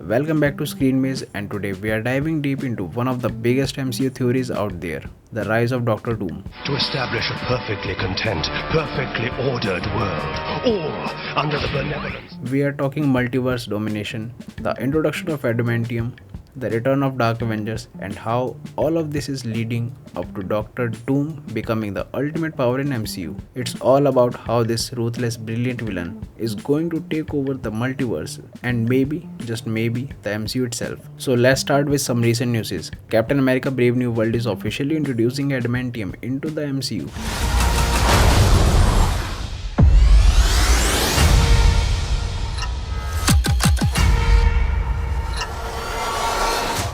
welcome back to Screen Maze, and today we are diving deep into one of the biggest MCU theories out there, the rise of Doctor Doom. To establish a perfectly content, perfectly ordered world, all under the benevolence. We are talking multiverse domination, the introduction of Adamantium, the return of Dark Avengers, and how all of this is leading up to Doctor Doom becoming the ultimate power in MCU. It's all about how this ruthless, brilliant villain is going to take over the multiverse and maybe, just maybe, the MCU itself. So let's start with some recent news. Captain America Brave New World is officially introducing Adamantium into the MCU.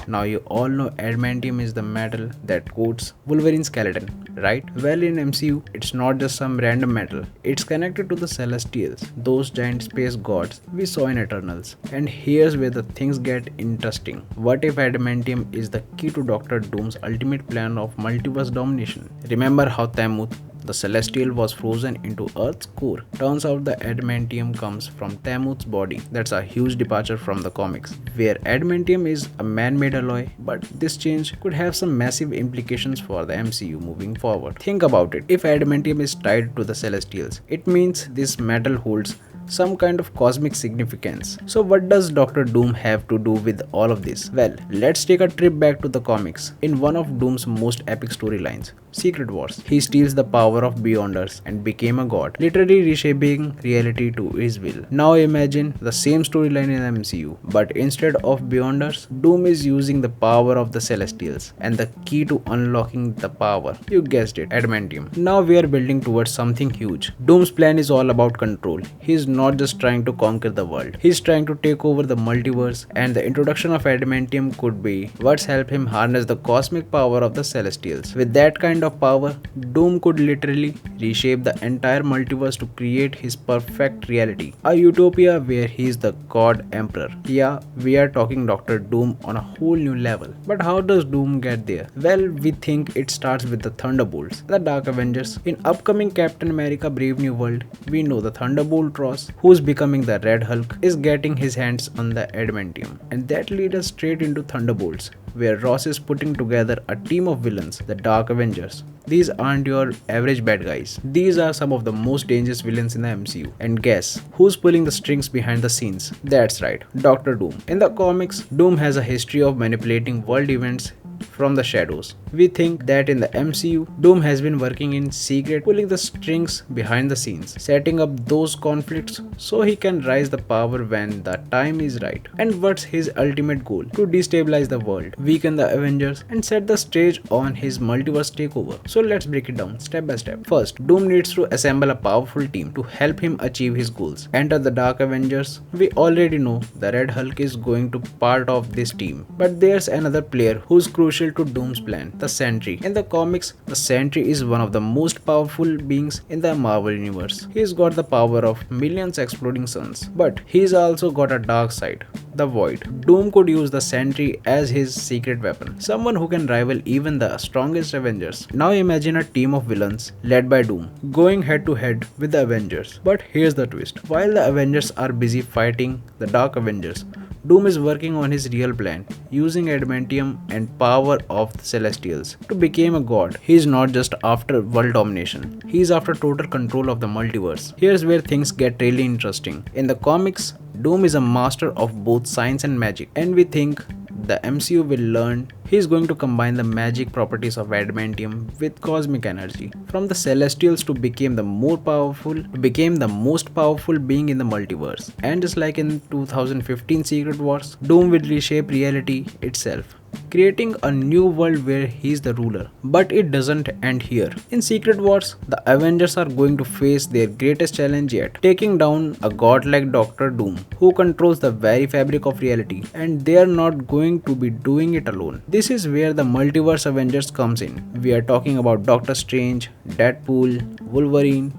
Now you all know Adamantium is the metal that coats Wolverine's skeleton, right? Well, in MCU, it's not just some random metal. It's connected to the Celestials, those giant space gods we saw in Eternals. And here's where the things get interesting. What if Adamantium is the key to Doctor Doom's ultimate plan of multiverse domination? Remember how Thamuth, the Celestial, was frozen into Earth's core. Turns out the Adamantium comes from Thamuth's body. That's a huge departure from the comics, where Adamantium is a man-made alloy, but this change could have some massive implications for the MCU moving forward. Think about it. If Adamantium is tied to the Celestials, it means this metal holds some kind of cosmic significance. So what does Doctor Doom have to do with all of this? Well, let's take a trip back to the comics. In one of Doom's most epic storylines, Secret Wars, he steals the power of Beyonders and became a god, literally reshaping reality to his will. Now imagine the same storyline in MCU, but instead of Beyonders, Doom is using the power of the Celestials and the key to unlocking the power, you guessed it, Adamantium. Now we are building towards something huge. Doom's plan is all about control. He is not just trying to conquer the world. He's trying to take over the multiverse, and the introduction of Adamantium could be what's helped him harness the cosmic power of the Celestials. With that kind of power, Doom could literally reshape the entire multiverse to create his perfect reality. A utopia where he's the God Emperor. Yeah, we are talking Doctor Doom on a whole new level. But how does Doom get there? Well, we think it starts with the Thunderbolts, the Dark Avengers. In upcoming Captain America Brave New World, we know the Thunderbolt Ross, who's becoming the Red Hulk, is getting his hands on the Adamantium. And that leads us straight into Thunderbolts, where Ross is putting together a team of villains, the Dark Avengers. These aren't your average bad guys. These are some of the most dangerous villains in the MCU. And guess who's pulling the strings behind the scenes? That's right, Doctor Doom. In the comics, Doom has a history of manipulating world events from the shadows. We think that in the MCU, Doom has been working in secret, pulling the strings behind the scenes, setting up those conflicts so he can rise the power when the time is right. And what's his ultimate goal? To destabilize the world, weaken the Avengers, and set the stage on his multiverse takeover. So let's break it down step by step. First, Doom needs to assemble a powerful team to help him achieve his goals. Enter the Dark Avengers. We already know the Red Hulk is going to part of this team, but there's another player who's crucial to Doom's plan, the Sentry. In the comics, the Sentry is one of the most powerful beings in the Marvel universe. He's got the power of millions exploding suns, but he's also got a dark side, the Void. Doom could use the Sentry as his secret weapon, someone who can rival even the strongest Avengers. Now imagine a team of villains led by Doom going head to head with the Avengers. But here's the twist. While the Avengers are busy fighting the Dark Avengers, Doom is working on his real plan, using Adamantium and power of the Celestials to become a god. He's not just after world domination, he's after total control of the multiverse. Here's where things get really interesting. In the comics, Doom is a master of both science and magic, and we think the MCU will learn he's going to combine the magic properties of Adamantium with cosmic energy from the Celestials to become the most powerful being in the multiverse. And just like in 2015 Secret Wars, Doom will reshape reality itself, creating a new world where he's the ruler. But it doesn't end here. In Secret Wars, the Avengers are going to face their greatest challenge yet, taking down a god like Doctor Doom, who controls the very fabric of reality, and they are not going to be doing it alone. This is where the Multiverse Avengers comes in. We are talking about Doctor Strange, Deadpool, Wolverine,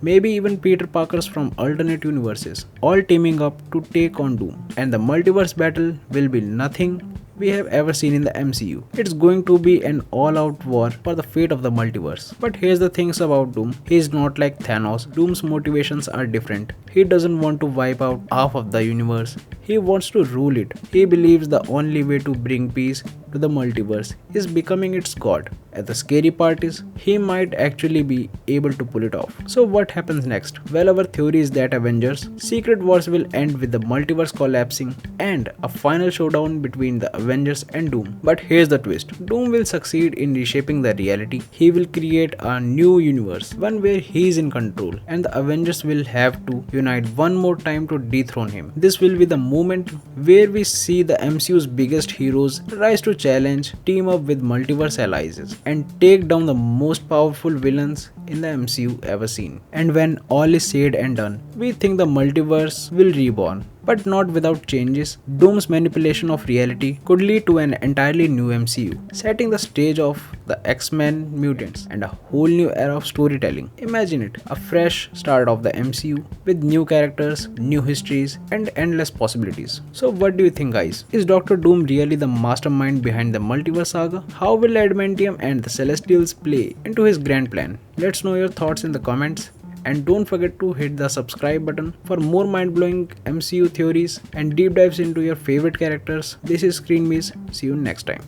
maybe even Peter Parkers from alternate universes, all teaming up to take on Doom. And the multiverse battle will be nothing we have ever seen in the MCU. It's going to be an all-out war for the fate of the multiverse. But here's the things about Doom. He is not like Thanos. Doom's motivations are different. He doesn't want to wipe out half of the universe. He wants to rule it. He believes the only way to bring peace to the multiverse is becoming its god. And the scary part is, he might actually be able to pull it off. So what happens next? Well, our theory is that Avengers Secret Wars will end with the multiverse collapsing and a final showdown between the Avengers and Doom. But here's the twist. Doom will succeed in reshaping the reality. He will create a new universe, one where he is in control, and the Avengers will have to unite one more time to dethrone him. This will be the moment where we see the MCU's biggest heroes rise to challenge, team up with multiverse allies, and take down the most powerful villains in the MCU ever seen. And when all is said and done, we think the multiverse will reborn. But not without changes. Doom's manipulation of reality could lead to an entirely new MCU, setting the stage of the X-Men, mutants, and a whole new era of storytelling. Imagine it, a fresh start of the MCU with new characters, new histories, and endless possibilities. So what do you think, guys? Is Doctor Doom really the mastermind behind the multiverse saga? How will Adamantium and the Celestials play into his grand plan? Let's know your thoughts in the comments. And don't forget to hit the subscribe button for more mind-blowing MCU theories and deep dives into your favorite characters. This is Screen Miss. See you next time.